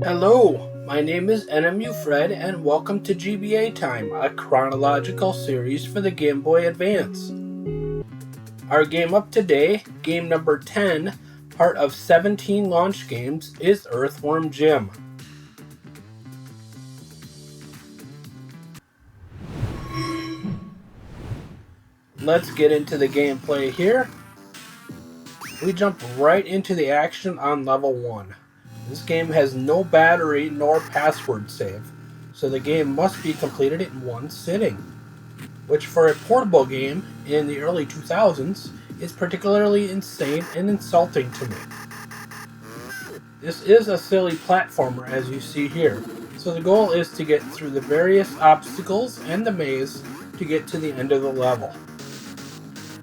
Hello, my name is NMU Fred and welcome to GBA Time, a chronological series for the Game Boy Advance. Our game up today, game number 10, part of 17 launch games, is Earthworm Jim. Let's get into the gameplay here. We jump right into the action on level 1. This game has no battery nor password save, so the game must be completed in one sitting, which for a portable game in the early 2000s is particularly insane and insulting to me. This is a silly platformer as you see here, so the goal is to get through the various obstacles and the maze to get to the end of the level.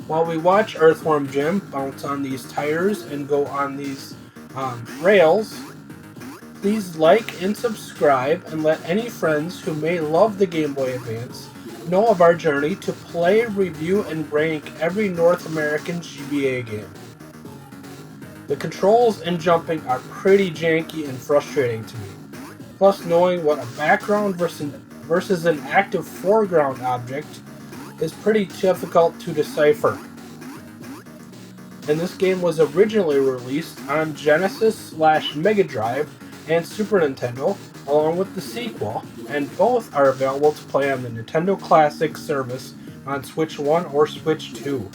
While we watch Earthworm Jim bounce on these tires and go on these rails, please like and subscribe and let any friends who may love the Game Boy Advance know of our journey to play, review, and rank every North American GBA game. The controls and jumping are pretty janky and frustrating to me, plus knowing what a background versus an active foreground object is pretty difficult to decipher. And this game was originally released on Genesis/Mega Drive and Super Nintendo, along with the sequel, and both are available to play on the Nintendo Classic service on Switch 1 or Switch 2.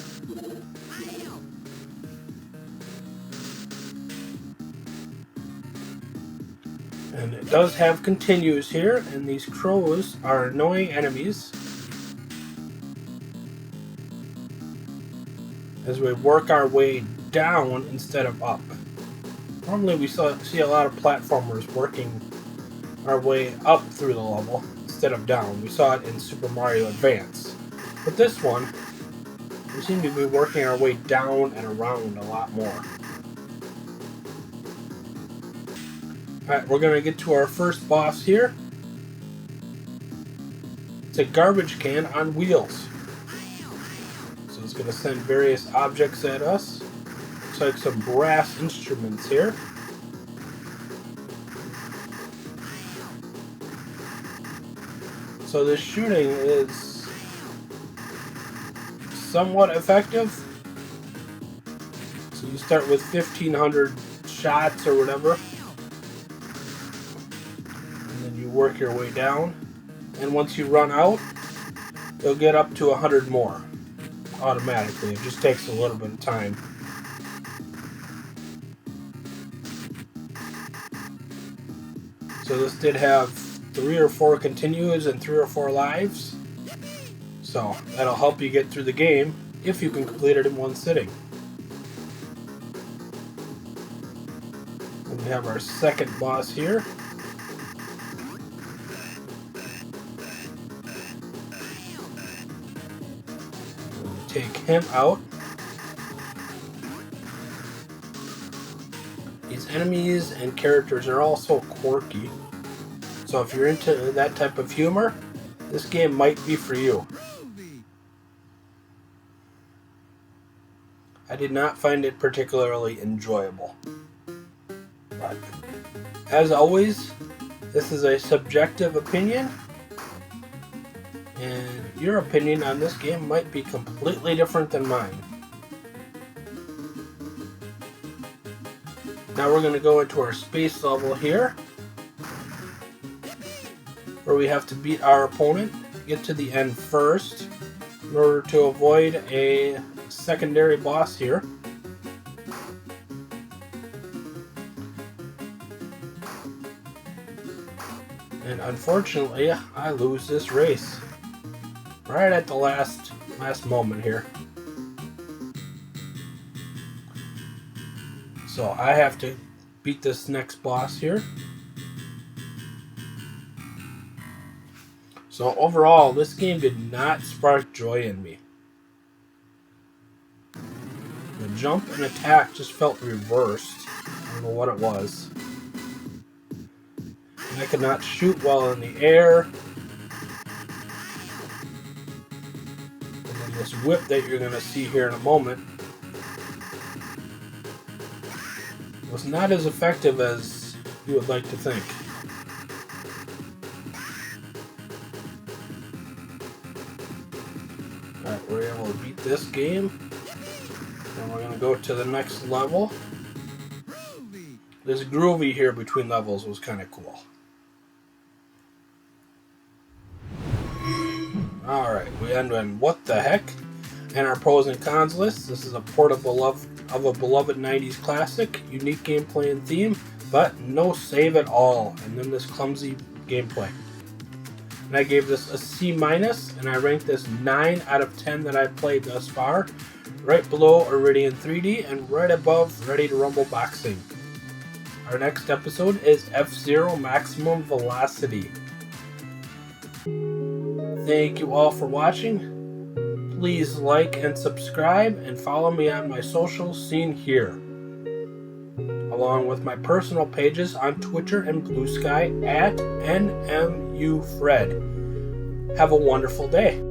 And it does have continues here, and these crows are annoying enemies as we work our way down instead of up. Normally we see a lot of platformers working our way up through the level instead of down. We saw it in Super Mario Advance. But this one, we seem to be working our way down and around a lot more. Alright, we're going to get to our first boss here. It's a garbage can on wheels. So it's going to send various objects at us. Looks like some brass instruments here. So this shooting is somewhat effective. So you start with 1,500 shots or whatever, and then you work your way down. And once you run out, you'll get up to 100 more automatically. It just takes a little bit of time. So this did have 3 or 4 continues and 3 or 4 lives. So that'll help you get through the game if you can complete it in one sitting. And we have our second boss here. We'll take him out. These enemies and characters are all so quirky. So if you're into that type of humor, this game might be for you. I did not find it particularly enjoyable. But as always, this is a subjective opinion, and your opinion on this game might be completely different than mine. Now we're going to go into our space level here, where we have to beat our opponent, get to the end first, in order to avoid a secondary boss here. And unfortunately, I lose this race right at the last moment here. So I have to beat this next boss here. So overall, this game did not spark joy in me. The jump and attack just felt reversed. I don't know what it was. And I could not shoot while in the air. And then this whip that you're going to see here in a moment was not as effective as you would like to think. Alright, we're able to beat this game. And we're going to go to the next level. This groovy here between levels was kind of cool. Alright, we end on what the heck? And our pros and cons list. This is a port of a beloved 90s classic, unique gameplay and theme, but no save at all, and then this clumsy gameplay. And I gave this a C-, and I ranked this 9 out of 10 that I've played thus far, right below Iridian 3D and right above Ready to Rumble Boxing. Our next episode is F-Zero Maximum Velocity. Thank you all for watching. Please like and subscribe and follow me on my socials seen here, along with my personal pages on Twitter and Blue Sky at NMUFred. Have a wonderful day.